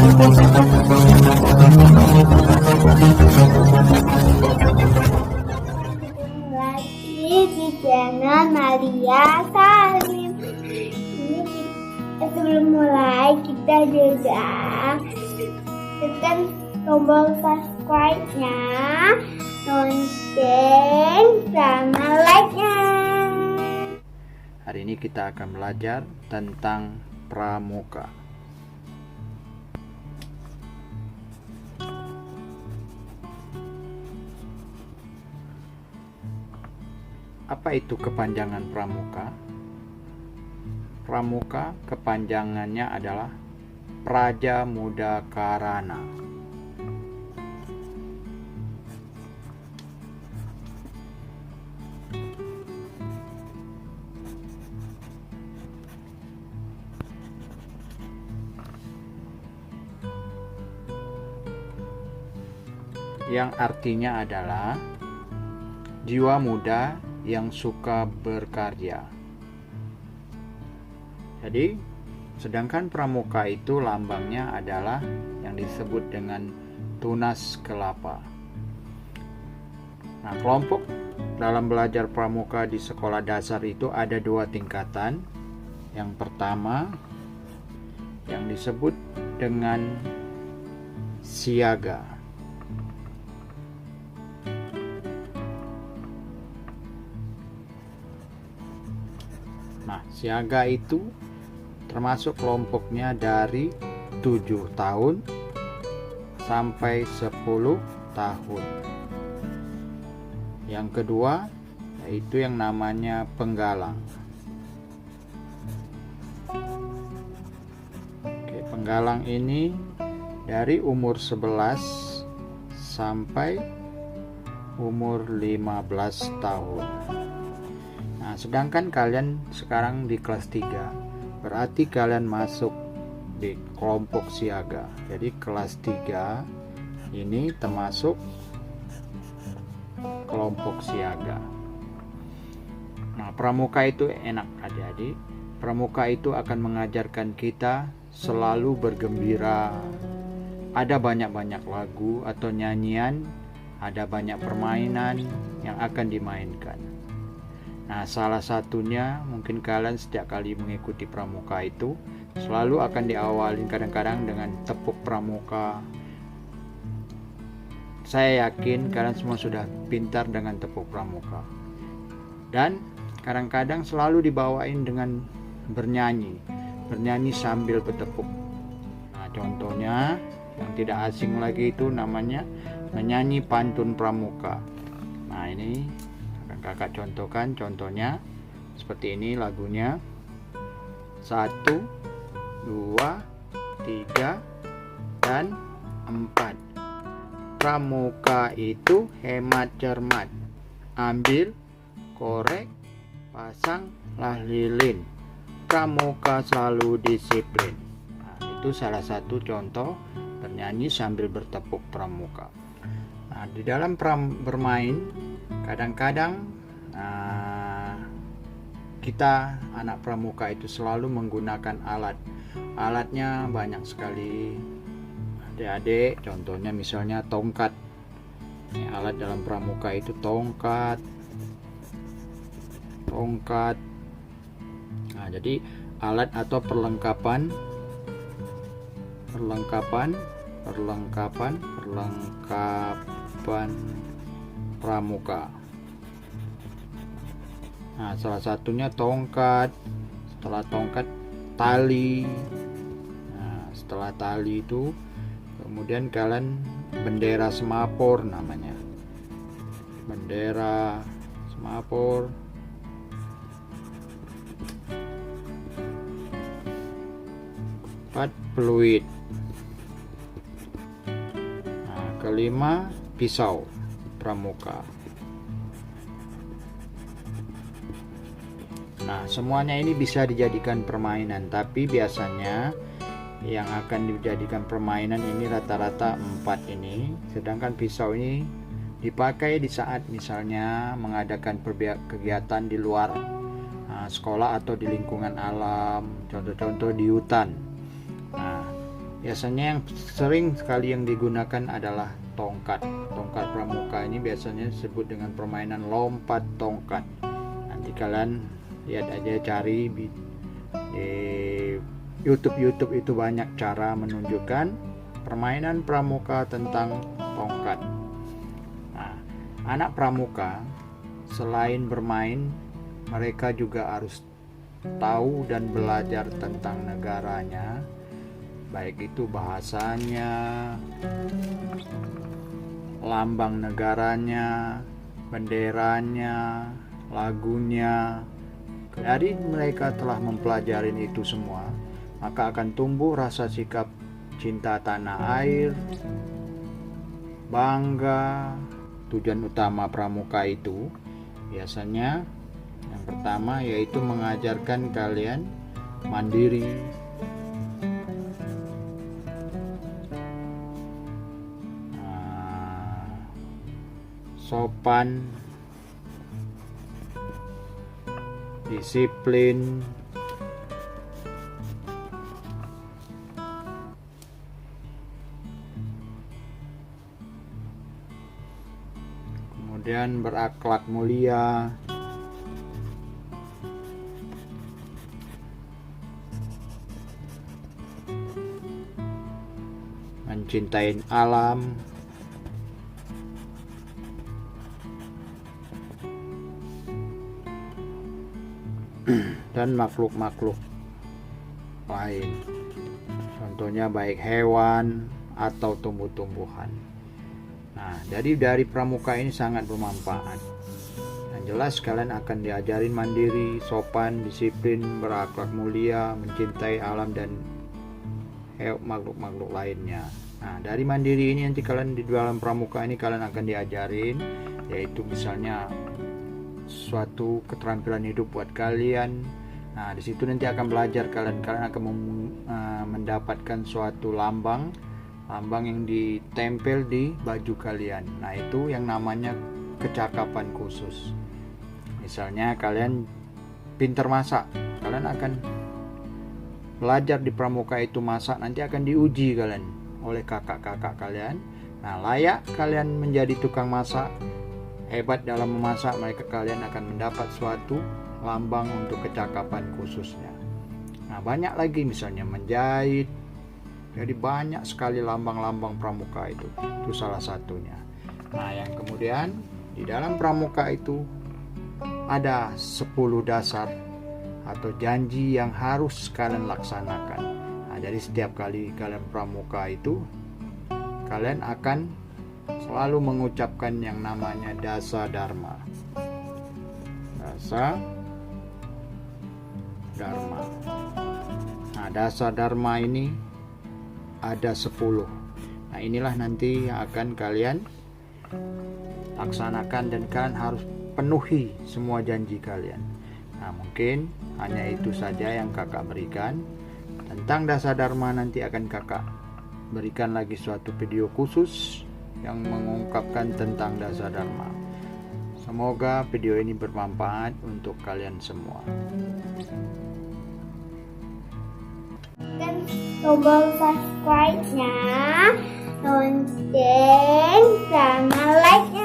Lagi di channel Maria Salim. Sebelum mulai kita juga tekan tombol subscribe-nya, lonceng, sama like-nya. Hari ini kita akan belajar tentang pramuka. Apa itu kepanjangan pramuka? Pramuka kepanjangannya adalah Praja Muda Karana. Yang artinya adalah jiwa muda yang suka berkarya. Jadi, sedangkan pramuka itu lambangnya adalah yang disebut dengan tunas kelapa. Nah, kelompok dalam belajar pramuka di sekolah dasar itu ada 2 tingkatan. Yang pertama yang disebut dengan siaga. Nah, siaga itu termasuk kelompoknya dari 7 tahun sampai 10 tahun. Yang kedua yaitu yang namanya penggalang. Oke, penggalang ini dari umur 11 sampai umur 15 tahun. Nah, sedangkan kalian sekarang di kelas 3, berarti kalian masuk di kelompok siaga. Jadi kelas 3 ini termasuk kelompok siaga. Nah, pramuka itu enak adik-adik. Pramuka itu akan mengajarkan kita selalu bergembira. Ada banyak-banyak lagu atau nyanyian, ada banyak permainan yang akan dimainkan. Nah, salah satunya mungkin kalian setiap kali mengikuti pramuka itu selalu akan diawali kadang-kadang dengan tepuk pramuka. Saya yakin kalian semua sudah pintar dengan tepuk pramuka. Dan kadang-kadang selalu dibawain dengan bernyanyi sambil bertepuk. Nah, contohnya yang tidak asing lagi itu namanya menyanyi pantun pramuka. Nah, ini kakak contohkan, contohnya seperti ini lagunya. 1, 2, 3, dan 4. Pramuka itu hemat cermat, ambil, korek, pasanglah lilin. Pramuka selalu disiplin. Nah, itu salah satu contoh bernyanyi sambil bertepuk pramuka. Nah, di dalam bermain kadang-kadang kita anak pramuka itu selalu menggunakan alatnya banyak sekali adik-adik. Contohnya misalnya tongkat. Alat dalam pramuka itu tongkat. Nah, jadi alat atau perlengkapan pramuka. Nah, salah satunya tongkat. Setelah tongkat, tali. Nah, setelah tali itu kemudian kalian bendera semapur namanya. Bendera semapur. Peluit. Nah, kelima pisau pramuka. Nah, semuanya ini bisa dijadikan permainan, tapi biasanya yang akan dijadikan permainan ini rata-rata 4 ini, sedangkan pisau ini dipakai di saat misalnya mengadakan kegiatan di luar sekolah atau di lingkungan alam, contoh-contoh di hutan. Nah, Biasanya yang sering sekali yang digunakan adalah tongkat. Tongkat pramuka ini biasanya disebut dengan permainan lompat tongkat. Nanti kalian lihat aja, cari di YouTube itu banyak cara menunjukkan permainan pramuka tentang tongkat. Nah, anak pramuka selain bermain, mereka juga harus tahu dan belajar tentang negaranya, baik itu bahasanya, lambang negaranya, benderanya, lagunya. Dari mereka telah mempelajari itu semua, maka akan tumbuh rasa sikap cinta tanah air, bangga. Tujuan utama pramuka itu biasanya yang pertama yaitu mengajarkan kalian mandiri, sopan, disiplin, kemudian berakhlak mulia, mencintai alam, dan makhluk-makhluk lain. Contohnya baik hewan atau tumbuh-tumbuhan. Nah, dari pramuka ini sangat bermanfaat. Yang jelas kalian akan diajarin mandiri, sopan, disiplin, berakhlak mulia, mencintai alam dan makhluk-makhluk lainnya. Nah, dari mandiri ini nanti kalian di dalam pramuka ini kalian akan diajarin, yaitu misalnya suatu keterampilan hidup buat kalian. Nah, di situ nanti akan belajar kalian akan mendapatkan suatu lambang yang ditempel di baju kalian. Nah, itu yang namanya kecakapan khusus. Misalnya kalian pintar masak, kalian akan belajar di pramuka itu masak, nanti akan diuji kalian oleh kakak-kakak kalian. Nah, layak kalian menjadi tukang masak, hebat dalam memasak, mereka kalian akan mendapat suatu lambang untuk kecakapan khususnya. Nah, banyak lagi misalnya menjahit. Jadi banyak sekali lambang-lambang pramuka itu salah satunya. Nah, yang kemudian di dalam pramuka itu ada 10 dasar atau janji yang harus kalian laksanakan. Nah, jadi setiap kali kalian pramuka itu kalian akan selalu mengucapkan yang namanya dasa dharma. Dasa dharma. Nah, dasa dharma ini ada 10. Nah, inilah nanti yang akan kalian laksanakan dan kalian harus penuhi semua janji kalian. Nah, mungkin hanya itu saja yang kakak berikan tentang dasa dharma. Nanti akan kakak berikan lagi suatu video khusus yang mengungkapkan tentang dasa dharma. Semoga video ini bermanfaat untuk kalian semua. Dan tombol subscribe-nya, lonceng, sama like